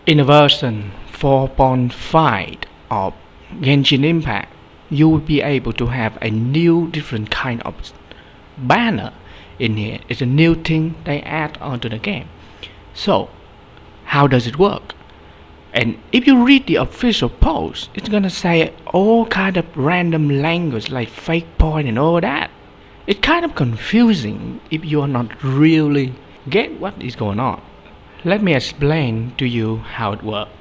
In a version 4.5 of Genshin Impact, you will be able to have a new different kind of banner in here. It's a new thing they add onto the game. So, how does it work? And if you read the official post, it's gonna say all kind of random language like fake point and all that. It's kind of confusing if you are not really get what is going on. Let me explain to you how it works.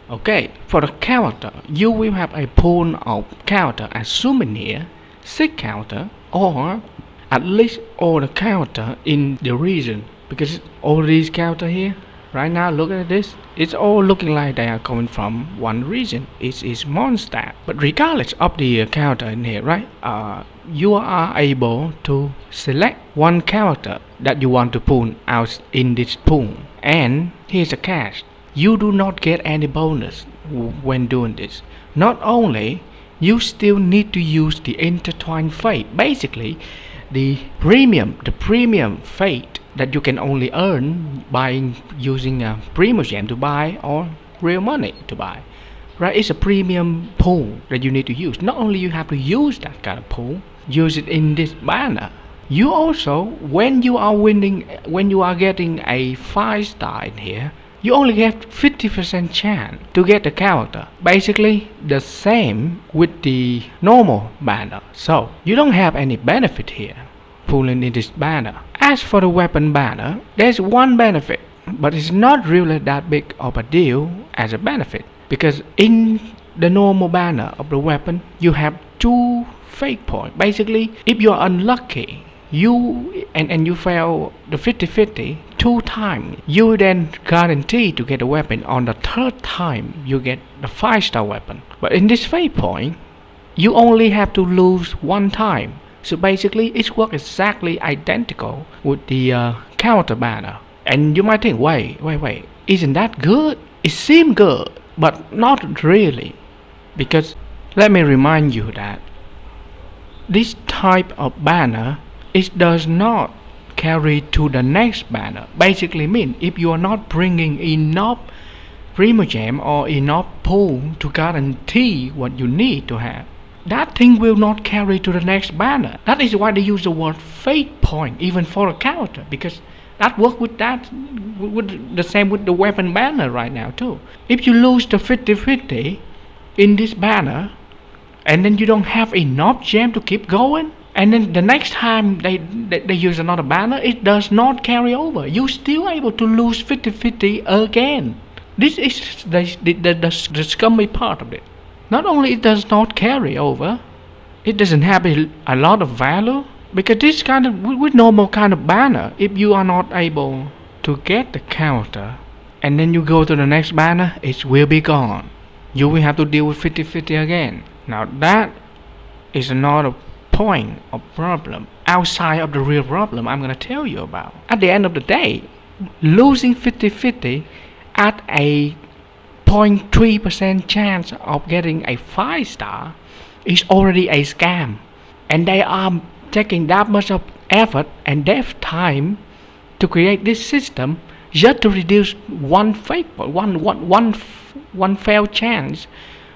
Okay, for the character, you will have a pool of character as souvenir, 6 character, or at least all the character in the region. Because all these character here, right now, look at this. It's all looking like they are coming from one region. It is Mondstadt. But regardless of the character in here, right? You are able to select one character that you want to pull out in this pool. And here's a catch. You do not get any bonus when doing this. Not only, you still need to use the intertwined fate. Basically, the premium fate that you can only earn by using a premium gem to buy or real money to buy. Right? It's a premium pool that you need to use. Not only you have to use that kind of pool, use it in this banner. You also, when you are getting a 5-star in here, you only have 50% chance to get the character. Basically, the same with the normal banner. So, you don't have any benefit here pulling in this banner. As for the weapon banner, there's one benefit, but it's not really that big of a deal as a benefit. Because in the normal banner of the weapon, you have 2 fake points. Basically, if you are unlucky, you fail the 50-50 2 times, you then guarantee to get a weapon. On the 3rd time, you get the 5-star weapon. But in this fate point, you only have to lose 1 time. So basically, it works exactly identical with the character banner. And you might think, wait, isn't that good? It seems good, but not really. Because let me remind you that this type of banner, it does not carry to the next banner. Basically mean if you are not bringing enough premium gem or enough pool to guarantee what you need to have, that thing will not carry to the next banner. That is why they use the word fate point even for a character, because that works with the same with the weapon banner right now too. If you lose the 50-50 in this banner and then you don't have enough gem to keep going, and then the next time they use another banner, it does not carry over. You're still able to lose 50-50 again. This is the scummy part of it. Not only it does not carry over, it doesn't have a lot of value. Because this kind of, with normal kind of banner, if you are not able to get the character, and then you go to the next banner, it will be gone. You will have to deal with 50-50 again. Now that is another point of problem outside of the real problem I'm gonna tell you about. At the end of the day, losing 50-50 at a 0.3% chance of getting a 5-star is already a scam, and they are taking that much of effort and depth time to create this system just to reduce one failed chance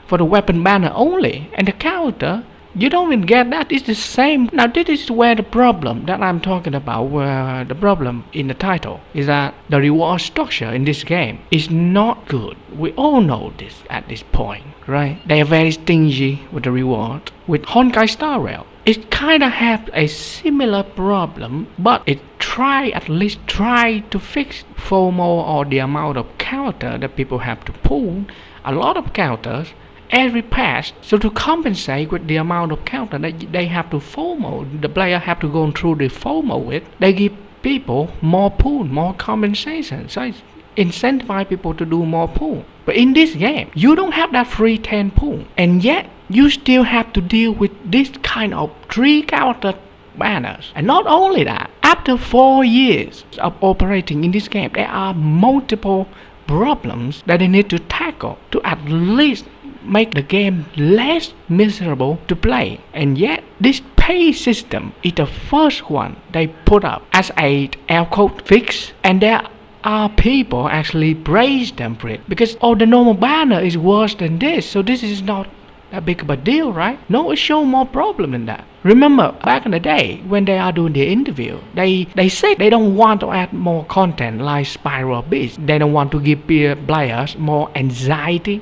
for the weapon banner only, and the character, you don't even get that. It's the same. Now this is where the problem that I'm talking about, where the problem in the title is that the reward structure in this game is not good. We all know this at this point, right? They are very stingy with the reward. With Honkai Star Rail, it kinda have a similar problem, but it at least try to fix FOMO, or the amount of character that people have to pull. A lot of characters every patch, so to compensate with the amount of counter that they have to FOMO, the player have to go through the FOMO with, they give people more pool, more compensation, so it's incentivize people to do more pool. But in this game, you don't have that free 10 pool, and yet you still have to deal with this kind of 3 counter banners. And not only that, after 4 years of operating in this game, there are multiple problems that they need to tackle to at least make the game less miserable to play. And yet this pay system is the first one they put up as a air quote fix, and there our people actually praise them for it because the normal banner is worse than this, so this is not that big of a deal, right? No, it shows more problem than that. Remember back in the day when they are doing the interview, they said they don't want to add more content like spiral beats. They don't want to give players more anxiety.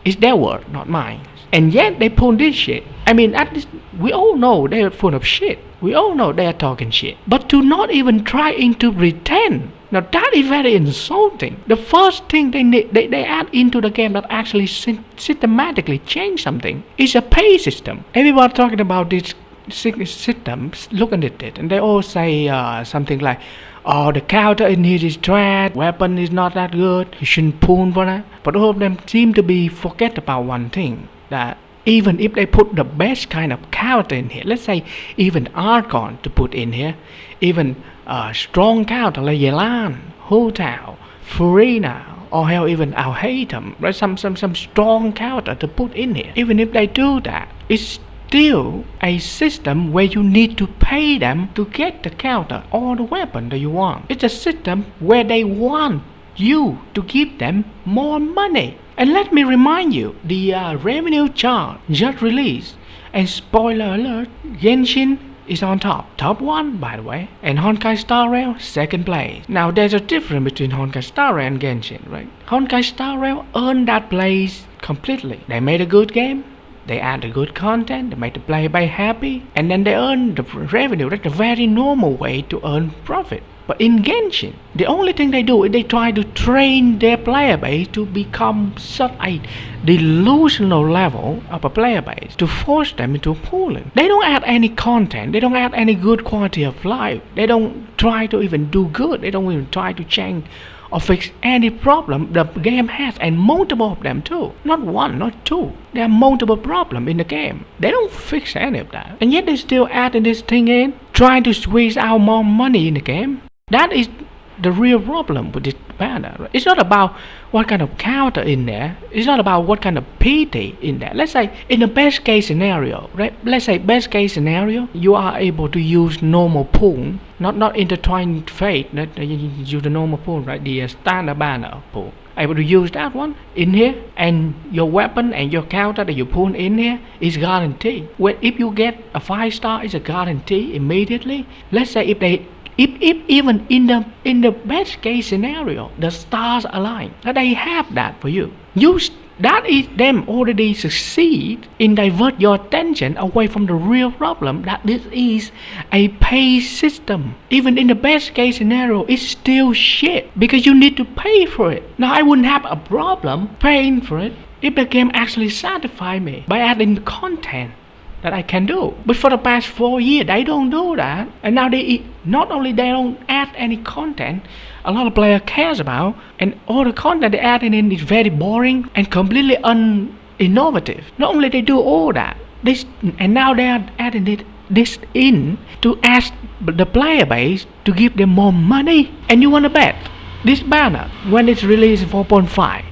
It's their word, not mine. And yet they pull this shit. I mean, at least we all know they're full of shit. We all know they're talking shit. But to not even trying to pretend, now that is very insulting. The first thing they add into the game that actually systematically change something is a pay system. Everybody talking about this system, looking at it, and they all say something like, oh, the counter in here is trash, weapon is not that good, you shouldn't pull for that. But all of them seem to be forget about one thing, that even if they put the best kind of counter in here, let's say even Archon to put in here, even strong counter like Yelan, Hu Tao, Furina, or hell even Al-Haytham, right? Some strong counter to put in here. Even if they do that, it's still a system where you need to pay them to get the counter or the weapon that you want. It's a system where they want you to give them more money. And let me remind you, the revenue chart just released, and spoiler alert, Genshin is on top 1 by the way, and Honkai Star Rail 2nd place. Now there's a difference between Honkai Star Rail and Genshin, right? Honkai Star Rail earned that place completely. They made a good game, they added good content, they made the player base happy, and then they earn the revenue. That's a very normal way to earn profit. But in Genshin, the only thing they do is they try to train their player base to become such a delusional level of a player base to force them into pooling. They don't add any content, they don't add any good quality of life, they don't try to even do good, they don't even try to change or fix any problem the game has, and multiple of them too. Not one, not two. There are multiple problems in the game. They don't fix any of that. And yet they still adding this thing in, trying to squeeze out more money in the game. That is the real problem with this banner. Right? It's not about what kind of counter in there. It's not about what kind of PT in there. Let's say in the best case scenario, right? Let's say best case scenario, you are able to use normal pool, not intertwined fate. You use the normal pool, right? The standard banner pool. Able to use that one in here, and your weapon and your counter that you pull in here is guaranteed. Well, if you get a 5-star, it's a guarantee immediately. Let's say if even in the best case scenario the stars align, that they have that for you. That is them already succeed in divert your attention away from the real problem, that this is a pay system. Even in the best case scenario, it's still shit because you need to pay for it. Now I wouldn't have a problem paying for it if the game actually satisfied me by adding the content that I can do. But for the past 4 years, they don't do that. And now not only they don't add any content a lot of player cares about, and all the content they add in is very boring and completely uninnovative. Not only they do all that, and now they are adding this in to ask the player base to give them more money. And you wanna bet this banner, when it's released 4.5,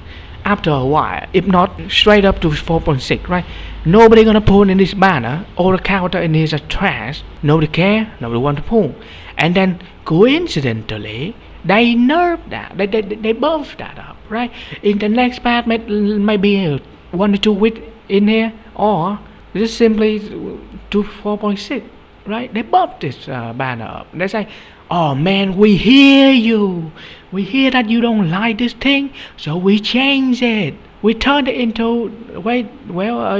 after a while, if not straight up to 4.6, right? Nobody gonna pull in this banner. All the counter in here are trash. Nobody care. Nobody want to pull. And then coincidentally, they nerf that. They buff that up, right? In the next patch, maybe 1 or 2 weeks in here, or just simply to 4.6, right? They buff this banner up. They say, oh man, we hear you. We hear that you don't like this thing, so we change it. We turned it into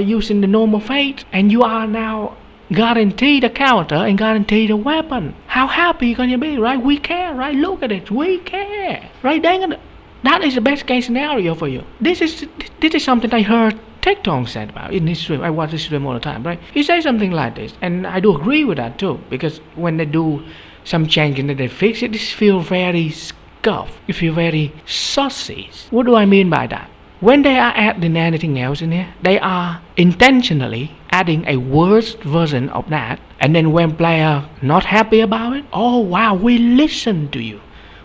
using the normal fate, and you are now guaranteed the counter and guaranteed the weapon. How happy you gonna be, right? We care, right? Look at it, we care, right? That is the best case scenario for you. This is something I heard TikTok said about in his stream. I watch his stream all the time, right? He says something like this, and I do agree with that too, because when they do some change and they fix it, this feel very scuffed. You feel very saucy. What do I mean by that? When they are adding anything else in here, they are intentionally adding a worse version of that, and then when player not happy about it, oh wow, we listen to you.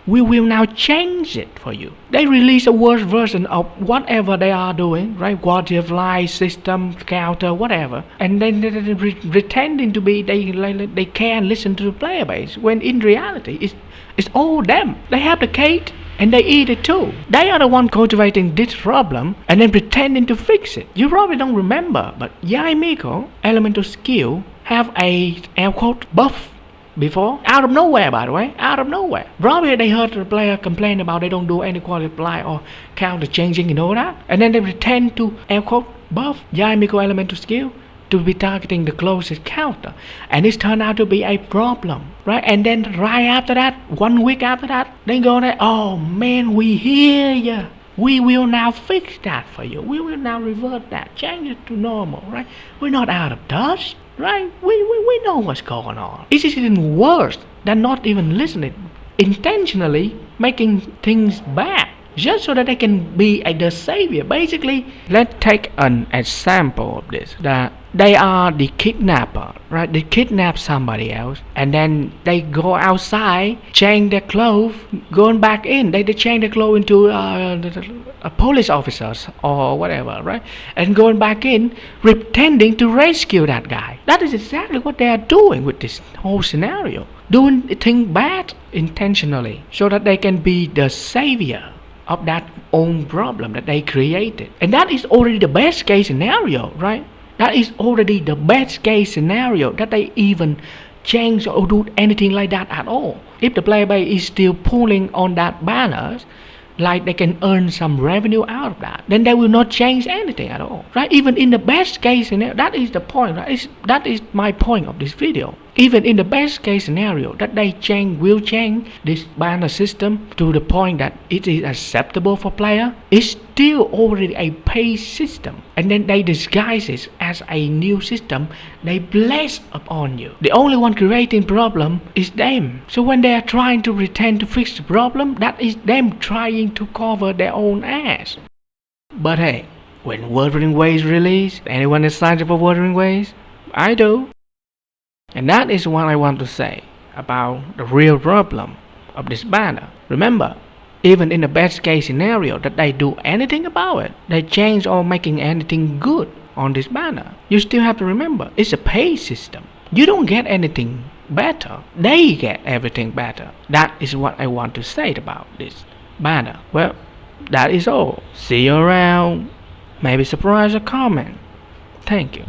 We will now change it for you. They release a worse version of whatever they are doing, right? Quality of life, system, counter, whatever. And then they pretending to be, they can listen to the player base, when in reality, it's all them. They have the cake and they eat it too. They are the one cultivating this problem and then pretending to fix it. You probably don't remember, but Yai Miko, elemental skill, have a air quote buff before. Out of nowhere, by the way. Out of nowhere. Probably they heard the player complain about they don't do any quality apply or counter changing and all that. And then they pretend to air quote buff Yai Miko elemental skill to be targeting the closest counter. And it's turned out to be a problem. Right? And then right after that, 1 week after that, they go there, oh man, we hear ya. We will now fix that for you. We will now revert that. Change it to normal, right? We're not out of touch, right? We know what's going on. It's even worse than not even listening. Intentionally making things bad. Just so that they can be the savior. Basically, let's take an example of this. That they are the kidnapper, right? They kidnap somebody else and then they go outside, change their clothes, going back in. They change their clothes into police officers or whatever, right? And going back in, pretending to rescue that guy. That is exactly what they are doing with this whole scenario. Doing things bad intentionally so that they can be the savior of that own problem that they created. And that is already the best case scenario, right? That is already the best case scenario that they even change or do anything like that at all. If the player base is still pulling on that banners, like they can earn some revenue out of that, then they will not change anything at all, right? Even in the best case scenario, that is the point, right? That is my point of this video. Even in the best case scenario, that they will change this banner system to the point that it is acceptable for player, it's still already a paid system. And then they disguise it as a new system. They bless upon you. The only one creating problem is them. So when they are trying to pretend to fix the problem, that is them trying to cover their own ass. But hey, when Wuthering Waves release, anyone excited for Wuthering Waves? I do. And that is what I want to say about the real problem of this banner. Remember, even in the best case scenario that they do anything about it, they change or making anything good on this banner, you still have to remember, it's a pay system. You don't get anything better. They get everything better. That is what I want to say about this banner. Well, that is all. See you around. Maybe surprise or comment. Thank you.